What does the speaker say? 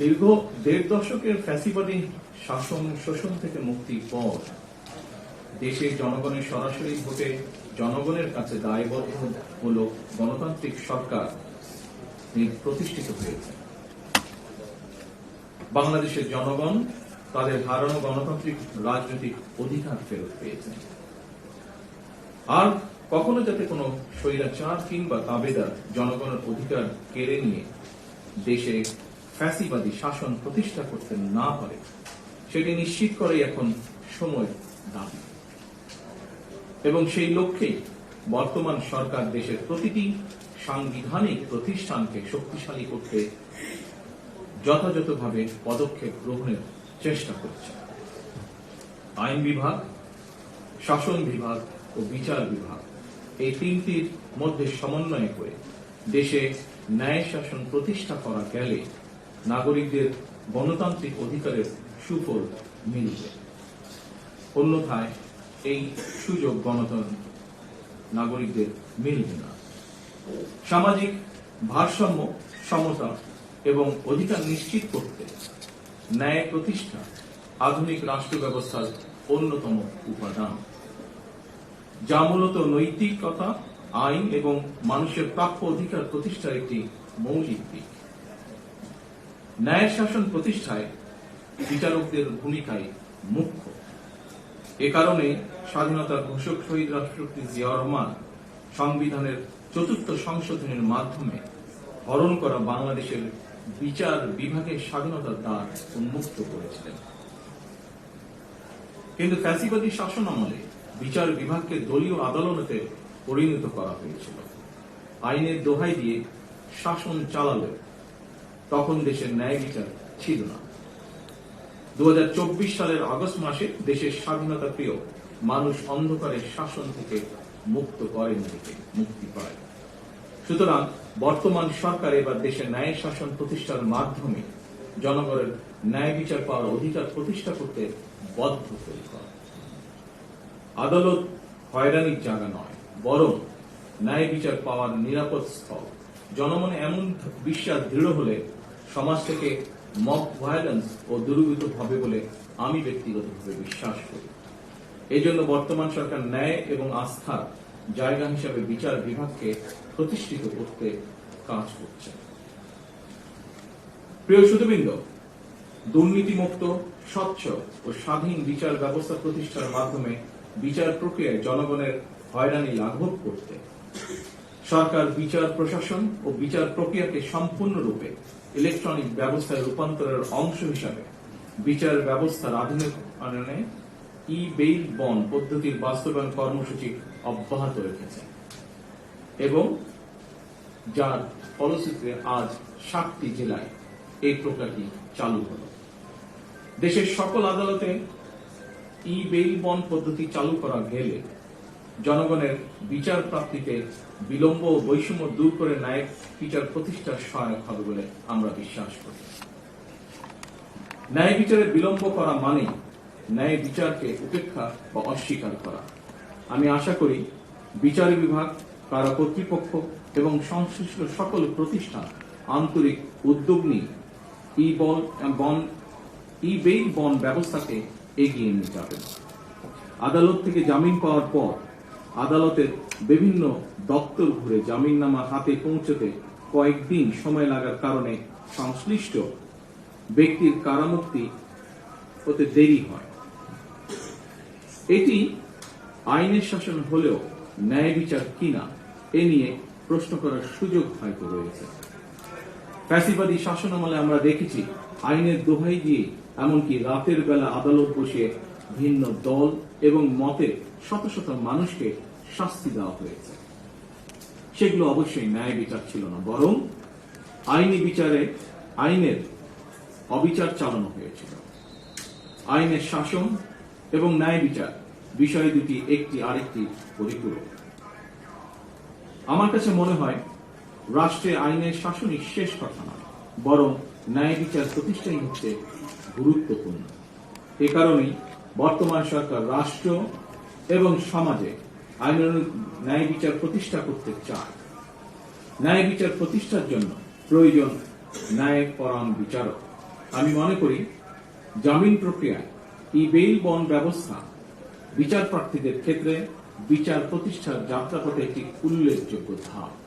দীর্ঘ দেড় দশকের ফ্যাসিবাদী শাসন শোষণ থেকে মুক্তির পর দেশের জনগণের সরাসরি ভোটে জনগণের কাছে দায়বদ্ধমূলক গণতান্ত্রিক সরকার প্রতিষ্ঠিত হয়েছে। বাংলাদেশের জনগণ তাদের হারানো গণতান্ত্রিক রাজনৈতিক অধিকার ফেরত পেয়েছে। আর কখনো যাতে কোনো স্বৈরাচার কিংবা তাবেদার জনগণের অধিকার কেড়ে নিয়ে দেশে ফ্যাসিবাদী শাসন প্রতিষ্ঠা করতে না পারে সেটি নিশ্চিত করেই এখন সময় দাবি। এবং সেই লক্ষ্যেই বর্তমান সরকার দেশের প্রতিটি সাংবিধানিক প্রতিষ্ঠানকে শক্তিশালী করতে যথাযথভাবে পদক্ষেপ গ্রহণের চেষ্টা করছে। আইন বিভাগ, শাসন বিভাগ ও বিচার বিভাগ এই তিনটির মধ্যে সমন্বয় করে দেশে ন্যায় শাসন প্রতিষ্ঠা করা গেলে নাগরিকদের গণতান্ত্রিক অধিকারের সুফল মিলবে। অন্যথায় এই সুযোগ নাগরিকদের মিলবে না। সামাজিক ভারসাম্য, সমতা এবং অধিকার নিশ্চিত করতে ন্যায় প্রতিষ্ঠা আধুনিক রাষ্ট্র ব্যবস্থার অন্যতম উপাদান, যা মূলত নৈতিকতা, আইন এবং মানুষের প্রাপ্য অধিকার প্রতিষ্ঠার একটি মৌলিক দিক। ন্যায় শাসন প্রতিষ্ঠায় বিচারকদের ভূমিকাই মুখ্য। এ কারণে স্বাধীনতার ঘোষক শহীদ রাষ্ট্রপতি জিয়াউর রহমান সংবিধানের ৪র্থ সংশোধনের মাধ্যমে হরণ করা বাংলাদেশের বিচার বিভাগের স্বাধীনতার দ্বার উন্মুক্ত করেছিলেন। কিন্তু ফ্যাসিবাদী শাসন আমলে বিচার বিভাগকে দলীয় আদালতে পরিণত করা হয়েছিল। আইনের দোহাই দিয়ে শাসন চালালেও তখন দেশের ন্যায় বিচার ছিল না। ২০২৪ সালের আগস্ট মাসে দেশের স্বাধীনতা প্রিয় মানুষ অন্ধকারের শাসন থেকে মুক্তি পায়। সুতরাং বর্তমান সরকার এবার দেশের ন্যায় শাসন প্রতিষ্ঠার মাধ্যমে জনগণের ন্যায় বিচার পাওয়ার অধিকার প্রতিষ্ঠা করতে বদ্ধপরিকর। আদালত হয়রানির জায়গা নয়, বরং ন্যায় বিচার পাওয়ার নিরাপদ স্থল। জনমনে এমন বিশ্বাস দৃঢ় হলে সমাজ থেকে মব ভায়োলেন্স ও দূরীভূত হবে বলে আমি ব্যক্তিগতভাবে বিশ্বাস করি। এই জন্য বর্তমান সরকার ন্যায় এবং আস্থার জায়গা হিসাবে বিচার বিভাগকে প্রতিষ্ঠিত করতে কাজ করছে। প্রিয় সুধীবৃন্দ, দুর্নীতিমুক্ত, স্বচ্ছ ও স্বাধীন বিচার ব্যবস্থা প্রতিষ্ঠার মাধ্যমে বিচার প্রক্রিয়ায় জনগণের হয়রানি লাঘব করতে সরকার বিচার প্রশাসন ও বিচার প্রক্রিয়াকে সম্পূর্ণরূপে ইলেকট্রনিক ব্যবস্থায় রূপান্তরের অংশ হিসাবে বিচার ব্যবস্থার আধুনিকায়নে ই-বেইল বন্ড পদ্ধতির বাস্তবায়ন কর্মসূচি অব্যাহত রেখেছে এবং যার ফলশ্রুতিতে আজ 7টি জেলায় এই প্রক্রিয়াটি চালু হল। দেশের সকল আদালতে ই-বেইল বন্ড পদ্ধতি চালু করা গেলে জনগণের বিচার প্রাপ্তিতে বিলম্ব ও বৈষম্য দূর করে ন্যায় বিচার প্রতিষ্ঠার সহায়ক হবে বলে আমরা বিশ্বাস করি। ন্যায় বিচারে বিলম্ব করা মানে ন্যায় বিচারকে উপেক্ষা বা অস্বীকার করা। আমি আশা করি বিচার বিভাগ, কারা কর্তৃপক্ষ এবং সংশ্লিষ্ট সকল প্রতিষ্ঠান আন্তরিক উদ্যোগ নিয়ে ই-বেইল বন্ড ব্যবস্থাকে এগিয়ে নিয়ে যাবেন। আদালত থেকে জামিন পাওয়ার পর আদালতের বিভিন্ন দপ্তর ঘুরে জামিননামা হাতে পৌঁছতে কয়েকদিন সময় লাগার কারণে সংশ্লিষ্ট ব্যক্তির কারামুক্তি হতে দেরি হয়। এটি আইনের শাসন হলেও ন্যায় বিচার কিনা এ নিয়ে প্রশ্ন করার সুযোগ হয়তো রয়েছে। ফ্যাসিবাদী শাসন আমলে আমরা দেখেছি আইনের দোহাই দিয়ে এমনকি রাতের বেলা আদালত বসিয়ে ভিন্ন দল এবং মতে শত শত মানুষকে শাস্তি দেওয়া হয়েছে। সেগুলো অবশ্যই ন্যায় বিচার ছিল না, বরং আইনি বিচারে আইনের অবিচার চালানো হয়েছিল। আইনের শাসন এবং ন্যায় বিচার বিষয় দুটি একটি আরেকটি পরিপূরক। আমার কাছে মনে হয় রাষ্ট্রে আইনের শাসনই শেষ কথা নয়, বরং ন্যায় বিচার প্রতিষ্ঠাই হচ্ছে গুরুত্বপূর্ণ। এ কারণেই বর্তমান সরকার রাষ্ট্র এবং সমাজে আইনানুগ ন্যায় বিচার প্রতিষ্ঠা করতে চায়। ন্যায় বিচার প্রতিষ্ঠার জন্য প্রয়োজন ন্যায়পরায়ণ বিচারক। আমি মনে করি জামিন প্রক্রিয়ায় ই বেইল বন্ড ব্যবস্থা বিচার প্রার্থীদের ক্ষেত্রে বিচার প্রতিষ্ঠার যাত্রাপথে একটি উল্লেখযোগ্য ধাপ।